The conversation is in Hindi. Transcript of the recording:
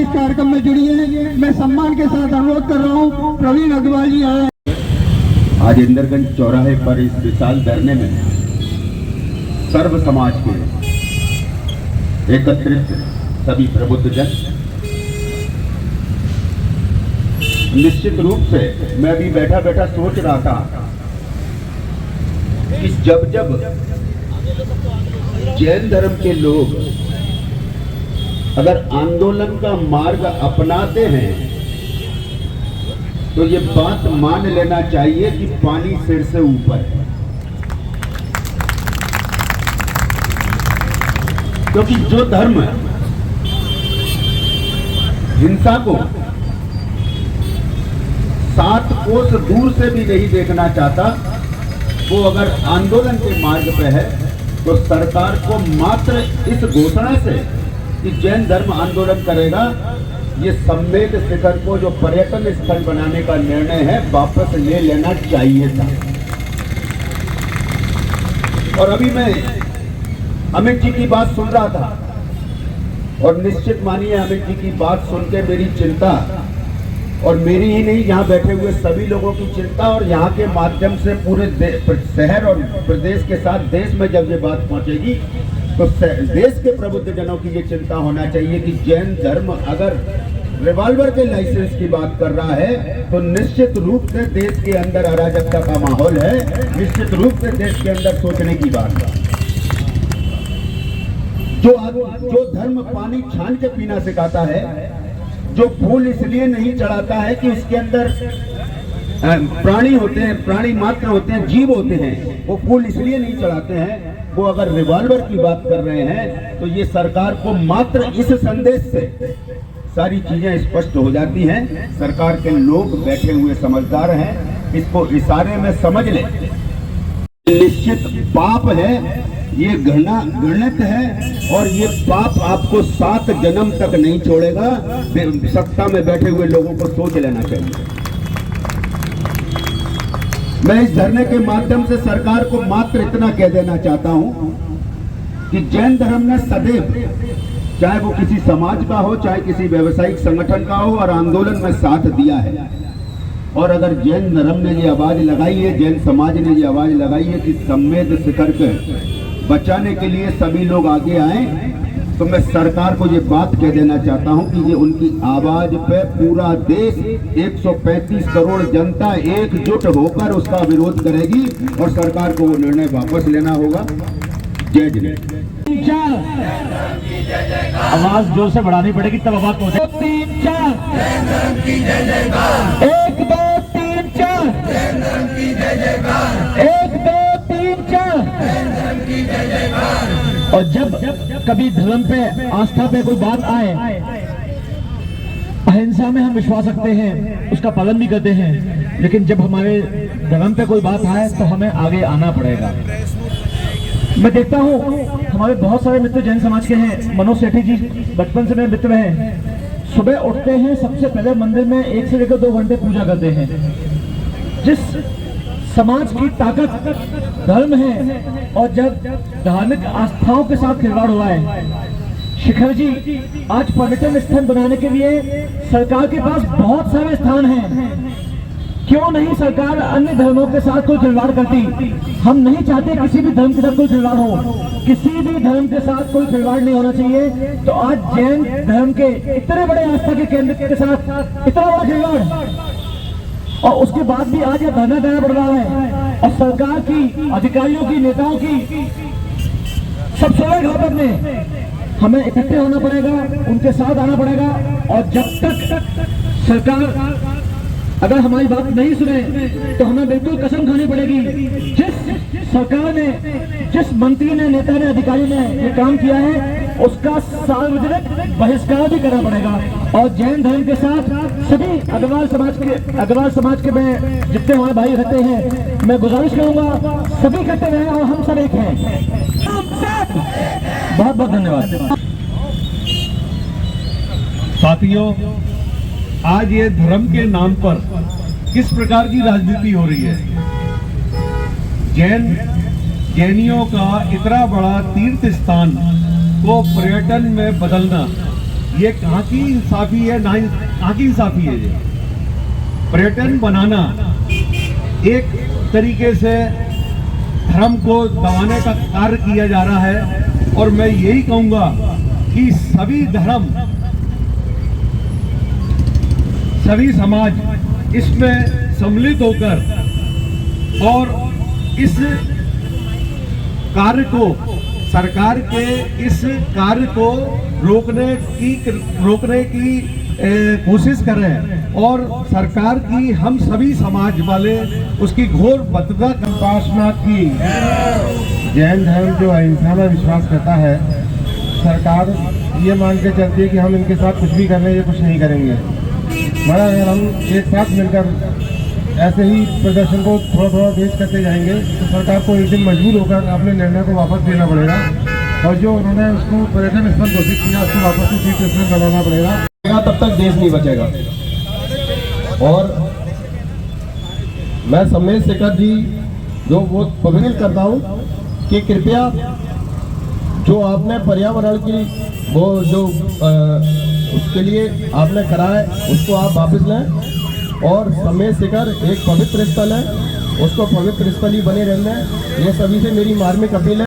इस कार्यक्रम में जुड़ी है। मैं सम्मान के साथ अनुरोध कर रहा हूँ, प्रवीण अग्रवाल जी आए। आज इंदरगंज चौराहे पर इस विशाल धरने में सर्व समाज के एकत्रित सभी प्रबुद्ध जन, निश्चित रूप से मैं भी बैठा बैठा सोच रहा था कि जब जब जैन धर्म के लोग अगर आंदोलन का मार्ग अपनाते हैं तो ये बात मान लेना चाहिए कि पानी सिर से ऊपर है, क्योंकि जो धर्म हिंसा को 7 कोस दूर से भी नहीं देखना चाहता, वो अगर आंदोलन के मार्ग पे है तो सरकार को मात्र इस घोषणा से कि जैन धर्म आंदोलन करेगा, ये सम्मेद शिखर को जो पर्यटन स्थल बनाने का निर्णय है वापस ले लेना चाहिए था। और अभी मैं अमित जी की बात सुन रहा था और निश्चित मानिए अमित जी की बात सुन के मेरी चिंता, और मेरी ही नहीं, यहाँ बैठे हुए सभी लोगों की चिंता और यहाँ के माध्यम से पूरे शहर और प्रदेश के साथ देश में जब ये बात पहुंचेगी तो देश के प्रबुद्ध जनों की ये चिंता होना चाहिए कि जैन धर्म अगर रिवॉल्वर के लाइसेंस की बात कर रहा है तो निश्चित रूप से देश के अंदर अराजकता का माहौल है, निश्चित रूप से देश के अंदर सोचने की बात है। जो धर्म पानी छान के पीना सिखाता है, जो फूल इसलिए नहीं चढ़ाता है कि उसके अंदर प्राणी होते हैं, प्राणी मात्र होते हैं, जीव होते हैं, वो फूल इसलिए नहीं चढ़ाते हैं, वो अगर रिवॉल्वर की बात कर रहे हैं तो ये सरकार को मात्र इस संदेश से सारी चीजें स्पष्ट हो जाती हैं। सरकार के लोग बैठे हुए समझदार हैं, इसको इशारे में समझ ले। निश्चित पाप है, ये घृणित है और ये पाप आपको 7 जन्म तक नहीं छोड़ेगा। सत्ता में बैठे हुए लोगों को सोच लेना चाहिए। मैं इस धरने के माध्यम से सरकार को मात्र इतना कह देना चाहता हूं कि जैन धर्म ने सदैव, चाहे वो किसी समाज का हो, चाहे किसी व्यवसायिक संगठन का हो, और आंदोलन में साथ दिया है। और अगर जैन धर्म ने ये आवाज लगाई है, जैन समाज ने ये आवाज लगाई है कि सम्मेद शिखर के बचाने के लिए सभी लोग आगे आए, तो मैं सरकार को ये बात कह देना चाहता हूं कि ये उनकी आवाज पे पूरा देश, 135 करोड़ जनता एकजुट होकर उसका विरोध करेगी और सरकार को वो निर्णय वापस लेना होगा। जय जय। आवाज जोर से बढ़ानी पड़ेगी तब आवाज पहुंचे। 3 4 1 2 3 4 1 2 3 4। और जब कभी धर्म पे, आस्था पे कोई बात आए, अहिंसा में हम विश्वास रखते हैं, उसका पालन भी करते हैं, लेकिन जब हमारे धर्म पे कोई बात आए तो हमें आगे आना पड़ेगा। मैं देखता हूँ हमारे बहुत सारे मित्र जैन समाज के हैं। मनोज सेठी जी बचपन से मेरे मित्र हैं। सुबह उठते हैं, सबसे पहले मंदिर में 1 से लेकर 2 घंटे पूजा करते हैं। जिस समाज की ताकत धर्म है, और जब धार्मिक आस्थाओं के साथ खिलवाड़ हुआ है, शिखर जी आज पर्यटन स्थल बनाने के लिए सरकार के पास बहुत सारे स्थान हैं। क्यों नहीं सरकार अन्य धर्मों के साथ कोई खिलवाड़ करती? हम नहीं चाहते किसी भी धर्म के साथ कोई खिलवाड़ हो, किसी भी धर्म के साथ कोई खिलवाड़ नहीं होना चाहिए। तो आज जैन धर्म के इतने बड़े आस्था के केंद्र के साथ इतना बड़ा खिलवाड़, और उसके बाद भी आज यह धरना देना पड़ रहा है। और सरकार की, अधिकारियों की, नेताओं की सब समय घातक में हमें इकट्ठे होना पड़ेगा, उनके साथ आना पड़ेगा। और जब तक सरकार अगर हमारी बात नहीं सुने तो हमें बिल्कुल कसम खानी पड़ेगी। जिस सरकार ने, जिस मंत्री ने, नेता ने, अधिकारी ने ये काम किया है, उसका सार्वजनिक बहिष्कार भी करना पड़ेगा। और जैन धर्म के साथ सभी अग्रवाल समाज के में जितने हमारे भाई रहते हैं, मैं गुजारिश करूंगा सभी इकट्ठे रहें और हम सब एक हैं। बहुत बहुत धन्यवाद साथियों। आज ये धर्म के नाम पर किस प्रकार की राजनीति हो रही है? जैनियों का इतना बड़ा तीर्थ स्थान को पर्यटन में बदलना ये कहाँ की इंसाफी है, ना कहाँ की इंसाफी है ये? पर्यटन बनाना एक तरीके से धर्म को दबाने का कार्य किया जा रहा है, और मैं यही कहूंगा कि सभी धर्म, सभी समाज इसमें सम्मिलित होकर और इस कार्य को, सरकार के इस कार्य को रोकने की कोशिश कर रहे हैं, और सरकार की हम सभी समाज वाले उसकी घोर बद्धता। पार्श्वनाथ की जैन धर्म जो अहिंसा में विश्वास करता है, सरकार ये मान के चलती है कि हम इनके साथ कुछ भी कर रहे हैं, ये कुछ नहीं करेंगे, मगर अगर हम एक साथ मिलकर ऐसे ही प्रदर्शन को थोड़ा थोड़ा तेज करते जाएंगे तो सरकार को एक दिन मजबूर होकर अपने निर्णय को वापस लेना पड़ेगा, और जो उन्होंने उसको पर्यटन स्थल घोषित किया उसको वापस से तीर्थ स्थल बनाना पड़ेगा। तब तक देश नहीं बचेगा। और मैं सम्मेद शेखर जी जो वो अपील करता हूँ कि कृपया जो आपने पर्यावरण की वो जो उसके लिए आपने करा है उसको आप वापस लें, और सम्मेद शेखर एक पवित्र स्थल है, उसको पवित्र स्थल ही बने रहना है। ये सभी से मेरी मार्मिक अपील है।